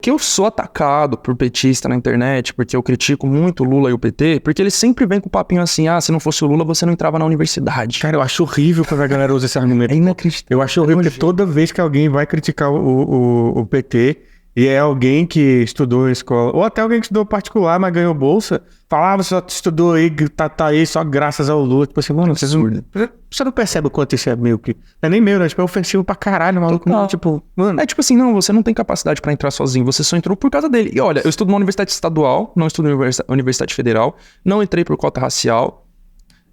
que eu sou atacado por petista na internet, porque eu critico muito o Lula e o PT, porque eles sempre vêm com o papinho assim, se não fosse o Lula, você não entrava na universidade. Cara, eu acho horrível quando a galera usa esse argumento. É inacreditável. Eu acho horrível porque toda vez que alguém vai criticar o PT, e é alguém que estudou em escola, ou até alguém que estudou particular, mas ganhou bolsa, fala, você só estudou aí, tá aí só graças ao Lula. Tipo assim, mano, você não percebe o quanto isso é meio que... Não é nem meu, né? Tipo, é ofensivo pra caralho, maluco. Tipo, mano... É tipo assim, não, você não tem capacidade pra entrar sozinho, você só entrou por causa dele. E olha, eu estudo numa universidade estadual, não estudo na universidade federal, não entrei por cota racial,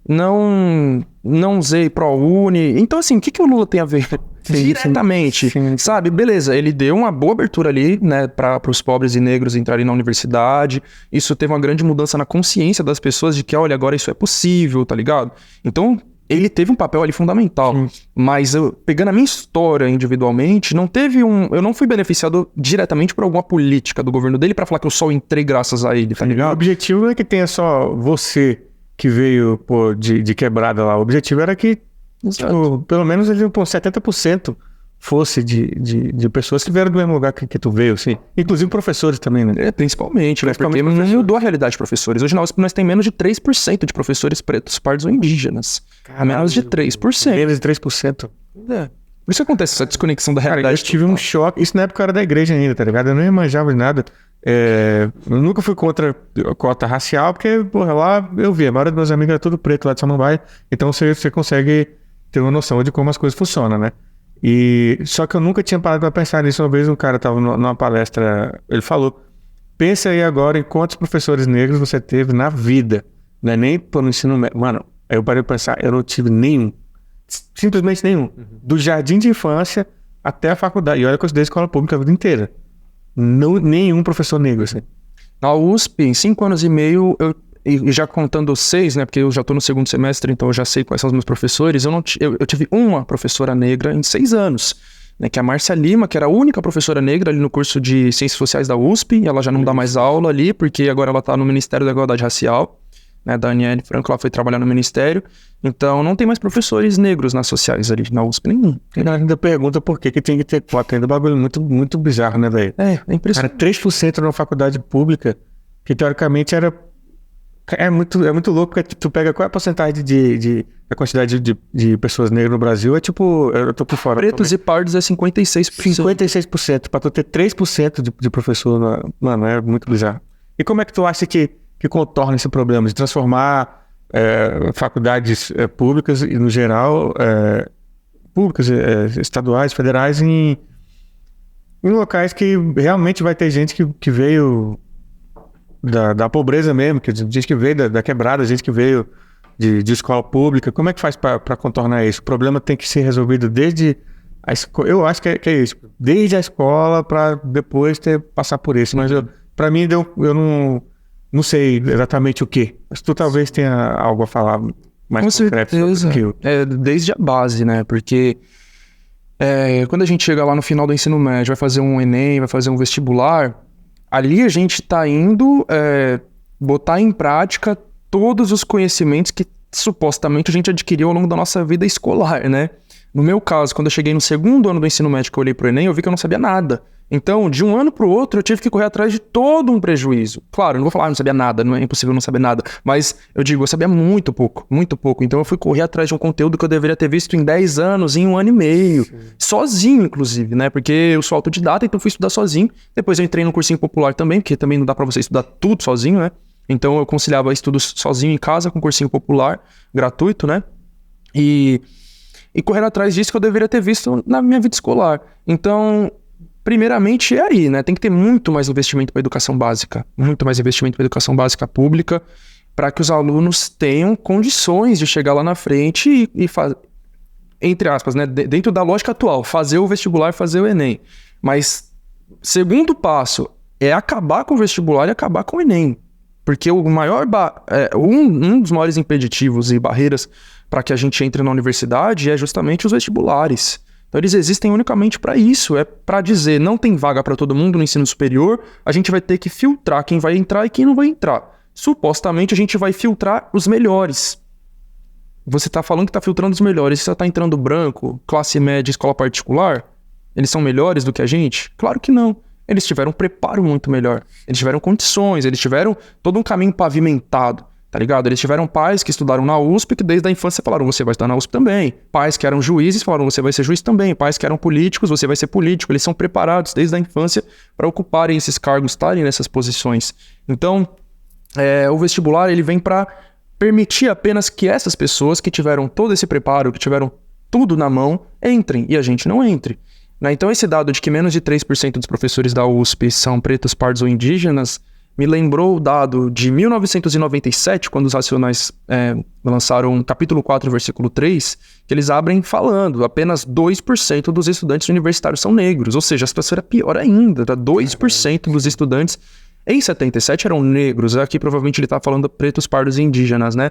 não usei ProUni. Então assim, o que o Lula tem a ver? Diretamente, sabe? Beleza, ele deu uma boa abertura ali, né, para os pobres e negros entrarem na universidade. Isso teve uma grande mudança na consciência das pessoas de que, olha, agora isso é possível, tá ligado? Então, ele teve um papel ali fundamental. Mas pegando a minha história individualmente, eu não fui beneficiado diretamente por alguma política do governo dele pra falar que eu só entrei graças a ele, tá ligado? O objetivo não é que tenha só você que veio, pô, de quebrada lá. O objetivo era que, tipo, pelo menos ele, pô, 70% fosse de pessoas que vieram do mesmo lugar que tu veio, assim. Inclusive professores também, né? Principalmente porque não mudou a realidade de professores. Hoje na USP nós temos menos de 3% de professores pretos, pardos ou indígenas. Caralho, menos de 3%. Menos de 3%. Por isso acontece essa desconexão da realidade. Cara, eu tive um choque. Isso na época eu era da igreja ainda, tá ligado? Eu nem manjava de nada. Eu nunca fui contra a cota racial, porque, porra, lá eu vi, a maioria dos meus amigos era tudo preto lá de Samambaia, então você consegue ter uma noção de como as coisas funcionam, né? Só que eu nunca tinha parado pra pensar nisso. Uma vez um cara tava numa palestra, ele falou, pensa aí agora em quantos professores negros você teve na vida, não é nem pelo ensino médio. Mano, aí eu parei pra pensar, eu não tive nenhum, simplesmente nenhum, do jardim de infância até a faculdade, e olha que eu estudei escola pública a vida inteira. Nenhum professor negro, assim. Na USP, em 5 anos e meio, e já contando 6, né, porque eu já tô no segundo semestre, então eu já sei quais são os meus professores, eu tive uma professora negra em 6 anos, né, que é a Márcia Lima, que era a única professora negra ali no curso de Ciências Sociais da USP, e ela já não dá mais aula ali, porque agora ela tá no Ministério da Igualdade Racial, né, da Aniele Franco, ela foi trabalhar no Ministério, então não tem mais professores negros nas sociais ali, na USP, nenhum. Ele ainda pergunta por que tem que ter cota, ainda é um bagulho muito, muito bizarro, né, velho? É impressionante. Cara, 3% numa faculdade pública, que teoricamente era... É muito louco, porque tu pega qual é a porcentagem a quantidade de pessoas negras no Brasil, é tipo, eu tô por fora. Pretos e pardos é 56%. 56%, pra tu ter 3% de professor, mano, é muito bizarro. E como é que tu acha que contorna esse problema de transformar faculdades públicas e no geral públicas, estaduais, federais em locais que realmente vai ter gente que veio da pobreza mesmo, que gente que veio da quebrada, gente que veio de escola pública. Como é que faz para contornar isso? O problema tem que ser resolvido desde a escola. Eu acho que é isso, desde a escola para depois passar por isso. Mas para mim eu não sei exatamente o que. Mas tu talvez tenha algo a falar mais concreto sobre aquilo. Desde a base, né? Porque quando a gente chega lá no final do ensino médio, vai fazer um Enem, vai fazer um vestibular, ali a gente tá indo botar em prática todos os conhecimentos que supostamente a gente adquiriu ao longo da nossa vida escolar, né? No meu caso, quando eu cheguei no segundo ano do ensino médio que eu olhei pro Enem, eu vi que eu não sabia nada. Então, de um ano pro outro, eu tive que correr atrás de todo um prejuízo. Claro, eu não vou falar, eu não sabia nada, não é impossível não saber nada. Mas, eu digo, eu sabia muito pouco, muito pouco. Então, eu fui correr atrás de um conteúdo que eu deveria ter visto em 10 anos, em 1 ano e meio. Sim. Sozinho, inclusive, né? Porque eu sou autodidata, então eu fui estudar sozinho. Depois eu entrei no cursinho popular também, porque também não dá pra você estudar tudo sozinho, né? Então, eu conciliava estudos sozinho em casa com cursinho popular, gratuito, né? E correr atrás disso que eu deveria ter visto na minha vida escolar. Então, primeiramente é aí, né? Tem que ter muito mais investimento para educação básica, muito mais investimento para educação básica pública, para que os alunos tenham condições de chegar lá na frente e fazer, entre aspas, né? Dentro da lógica atual, fazer o vestibular, fazer o Enem. Mas segundo passo é acabar com o vestibular e acabar com o Enem. Porque o maior um dos maiores impeditivos e barreiras para que a gente entre na universidade é justamente os vestibulares. Então eles existem unicamente para isso, é para dizer, não tem vaga para todo mundo no ensino superior, a gente vai ter que filtrar quem vai entrar e quem não vai entrar. Supostamente a gente vai filtrar os melhores. Você está falando que está filtrando os melhores, você está entrando branco, classe média, escola particular, eles são melhores do que a gente? Claro que não. Eles tiveram um preparo muito melhor. Eles tiveram condições, eles tiveram todo um caminho pavimentado, tá ligado? Eles tiveram pais que estudaram na USP, que desde a infância falaram, você vai estudar na USP também. Pais que eram juízes falaram, você vai ser juiz também. Pais que eram políticos, você vai ser político. Eles são preparados desde a infância para ocuparem esses cargos, estarem nessas posições. Então, o vestibular, ele vem para permitir apenas que essas pessoas que tiveram todo esse preparo, que tiveram tudo na mão, entrem, e a gente não entre. Então, esse dado de que menos de 3% dos professores da USP são pretos, pardos ou indígenas, me lembrou o dado de 1997, quando os Racionais lançaram capítulo 4, versículo 3, que eles abrem falando, apenas 2% dos estudantes universitários são negros, ou seja, a situação era pior ainda, 2% dos estudantes em 77 eram negros, aqui provavelmente ele está falando pretos, pardos e indígenas, né?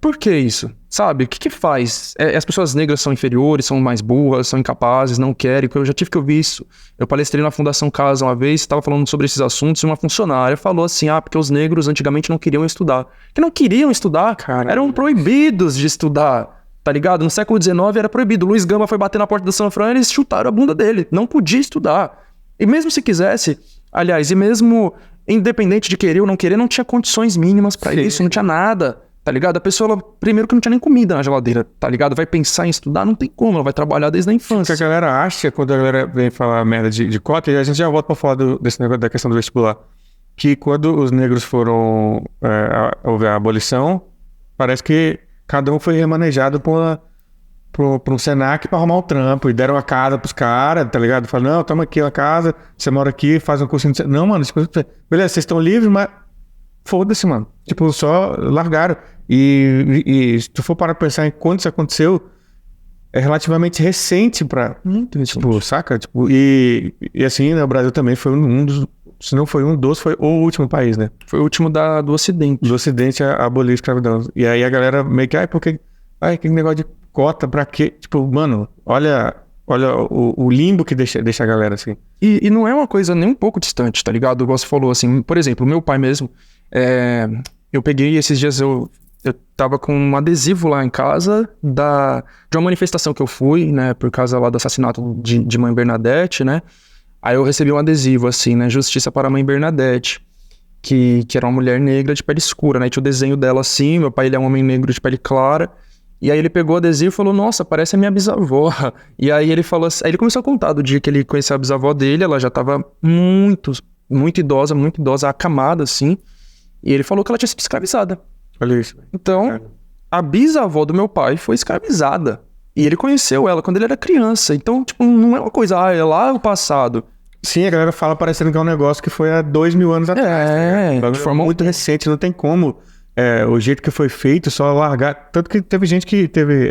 Por que isso? Sabe, o que faz? As pessoas negras são inferiores, são mais burras, são incapazes, não querem, eu já tive que ouvir isso. Eu palestrei na Fundação Casa uma vez, estava falando sobre esses assuntos, e uma funcionária falou assim, porque os negros antigamente não queriam estudar. Que não queriam estudar, cara, eram proibidos de estudar, tá ligado? No século XIX era proibido, Luiz Gama foi bater na porta da São Fran e eles chutaram a bunda dele, não podia estudar. E mesmo se quisesse, aliás, e mesmo independente de querer ou não querer, não tinha condições mínimas pra isso, não tinha nada, tá ligado? A pessoa, ela, primeiro que não tinha nem comida na geladeira, tá ligado? Vai pensar em estudar, não tem como, ela vai trabalhar desde a infância. O que a galera acha, quando a galera vem falar merda de cota, e a gente já volta pra falar desse negócio da questão do vestibular, que quando os negros foram, houve a abolição, parece que cada um foi remanejado pra um Senac pra arrumar um trampo, e deram a casa pros caras, tá ligado? Falaram, não, toma aqui a casa, você mora aqui, faz um cursinho de... Não, mano, beleza, vocês estão livres, mas foda-se, mano. Tipo, só largaram. E se tu for parar pra pensar em quando isso aconteceu, é relativamente recente pra... Muito recente. Tipo, saca? Tipo, e assim, né, o Brasil também foi um dos... Se não foi um dos, foi o último país, né? Foi o último do Ocidente. Do Ocidente a abolir a escravidão. E aí a galera meio que, porque... que negócio de cota pra quê? Tipo, mano, olha o limbo que deixa a galera assim. E não é uma coisa nem um pouco distante, tá ligado? Igual você falou, assim, por exemplo, o meu pai mesmo, eu peguei esses dias, eu tava com um adesivo lá em casa de uma manifestação que eu fui, né, por causa lá do assassinato de Mãe Bernadette, né? Aí eu recebi um adesivo, assim, né, Justiça para a Mãe Bernadette, que era uma mulher negra de pele escura, né? Tinha o desenho dela assim, meu pai ele é um homem negro de pele clara. E aí ele pegou o adesivo e falou, nossa, parece a minha bisavó. E aí ele falou assim, aí ele começou a contar do dia que ele conheceu a bisavó dele, ela já tava muito idosa, acamada, assim. E ele falou que ela tinha sido escravizada. Olha isso. Então, a bisavó do meu pai foi escravizada. E ele conheceu ela quando ele era criança. Então, tipo, não é uma coisa, é lá o passado. Sim, a galera fala parecendo que é um negócio que foi há 2000 anos atrás. De forma muito recente, não tem como... o jeito que foi feito, só largar... Tanto que teve gente que teve...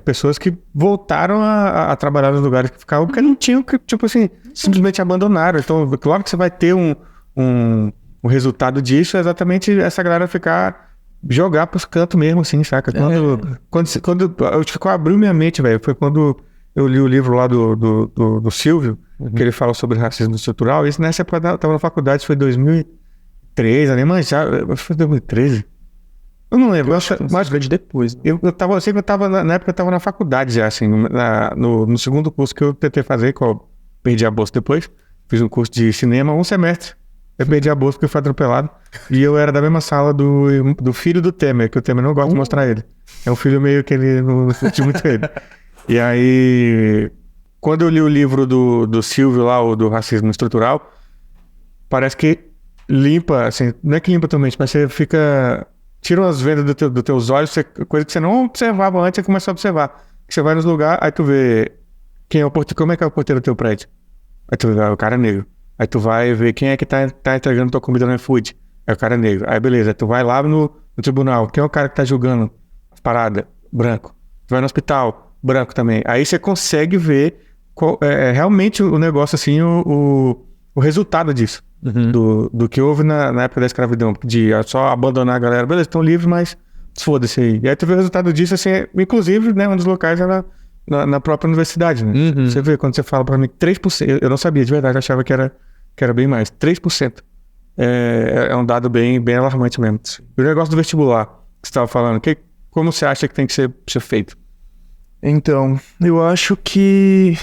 pessoas que voltaram a trabalhar nos lugares que ficavam porque não tinham, tipo assim, simplesmente abandonaram. Então, claro que você vai ter um resultado disso, é exatamente essa galera jogar pros cantos mesmo, assim, saca? Quando eu ficou abriu minha mente, velho, foi quando eu li o livro lá do Silvio, que ele fala sobre racismo estrutural. Isso nessa época eu tava na faculdade, foi 2013, nem mais já, foi 2013. Eu não lembro, mas de depois. Né? Eu tava na época eu tava na faculdade já, assim, no segundo curso que eu tentei fazer, que eu perdi a bolsa depois, fiz um curso de cinema, um semestre. Eu perdi a bolsa porque eu fui atropelado. E eu era da mesma sala do filho do Temer, que o Temer não gosta de mostrar ele. É um filho meio que ele não curte muito ele. E aí, quando eu li o livro do Silvio lá, o do racismo estrutural, parece que limpa, assim, não é que limpa tua mente, mas você fica... Tira umas vendas dos teus olhos, coisa que você não observava antes, você começa a observar. Você vai nos lugares, aí tu vê quem é o porteiro, como é que é o porteiro do teu prédio. Aí tu vê, o cara é negro. Aí tu vai ver quem é que tá entregando tua comida no iFood. É o cara negro. Aí beleza, aí tu vai lá no tribunal. Quem é o cara que tá julgando as paradas? Branco. Tu vai no hospital, branco também. Aí você consegue ver realmente o negócio, assim, o resultado disso. Uhum. Do que houve na época da escravidão. De só abandonar a galera. Beleza, estão livres, mas foda-se aí. E aí tu vê o resultado disso, assim, inclusive, né, um dos locais era na própria universidade, né? Uhum. Você vê, quando você fala pra mim 3%, eu não sabia, de verdade, eu achava que era bem mais. 3%. É um dado bem alarmante mesmo. E o negócio do vestibular, que você estava falando, como você acha que tem que ser feito? Então, eu acho que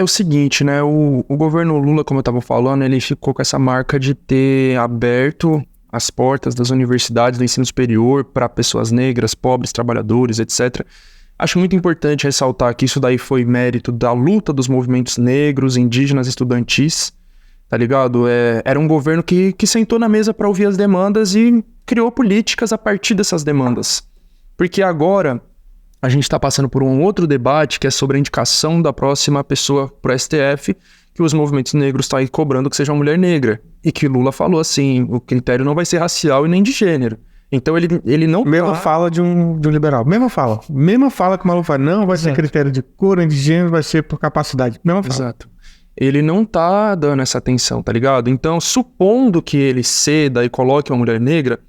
É o seguinte, né? O governo Lula, como eu estava falando, ele ficou com essa marca de ter aberto as portas das universidades do ensino superior para pessoas negras, pobres, trabalhadores, etc. Acho muito importante ressaltar que isso daí foi mérito da luta dos movimentos negros, indígenas, estudantis, tá ligado? Era um governo que sentou na mesa para ouvir as demandas e criou políticas a partir dessas demandas. Porque agora a gente está passando por um outro debate que é sobre a indicação da próxima pessoa para o STF, que os movimentos negros estão aí cobrando que seja uma mulher negra. E que Lula falou assim, o critério não vai ser racial e nem de gênero. Então ele não... Mesma fala de um liberal. Mesma fala que o maluco fala. Não vai ser critério de cor, nem de gênero, vai ser por capacidade. Mesma fala. Exato. Ele não tá dando essa atenção, tá ligado? Então, supondo que ele ceda e coloque uma mulher negra,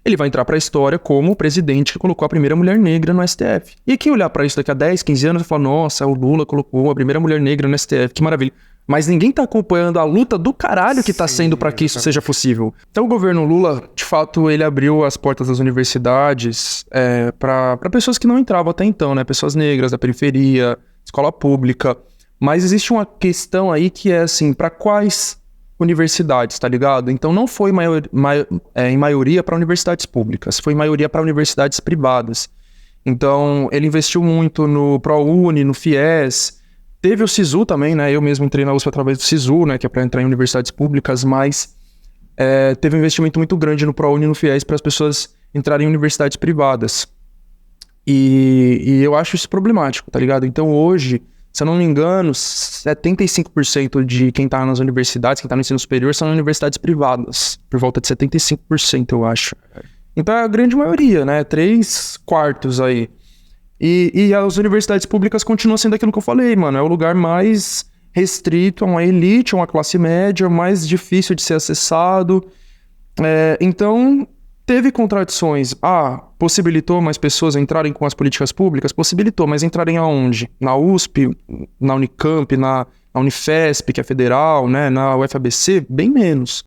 ele vai entrar pra história como o presidente que colocou a primeira mulher negra no STF. E quem olhar pra isso daqui a 10, 15 anos e falar, nossa, o Lula colocou a primeira mulher negra no STF, que maravilha. Mas ninguém tá acompanhando a luta do caralho que tá sendo pra que isso seja possível. Então o governo Lula, de fato, ele abriu as portas das universidades pra pessoas que não entravam até então, né? Pessoas negras, da periferia, escola pública. Mas existe uma questão aí que é assim, pra quais universidades, tá ligado? Então não foi em maioria para universidades públicas, foi em maioria para universidades privadas. Então ele investiu muito no ProUni, no FIES, teve o SISU também, né? Eu mesmo entrei na USP através do SISU, né? Que é para entrar em universidades públicas, mas teve um investimento muito grande no ProUni e no FIES para as pessoas entrarem em universidades privadas. E eu acho isso problemático, tá ligado? Então hoje, se eu não me engano, 75% de quem tá nas universidades, quem tá no ensino superior, são universidades privadas. Por volta de 75%, eu acho. Então é a grande maioria, né? 3/4 aí. E as universidades públicas continuam sendo aquilo que eu falei, mano. É o lugar mais restrito a uma elite, a uma classe média, mais difícil de ser acessado. Então, teve contradições. Possibilitou mais pessoas entrarem com as políticas públicas? Possibilitou, mas entrarem aonde? Na USP, na Unicamp, na Unifesp, que é federal, né? Na UFABC? Bem menos.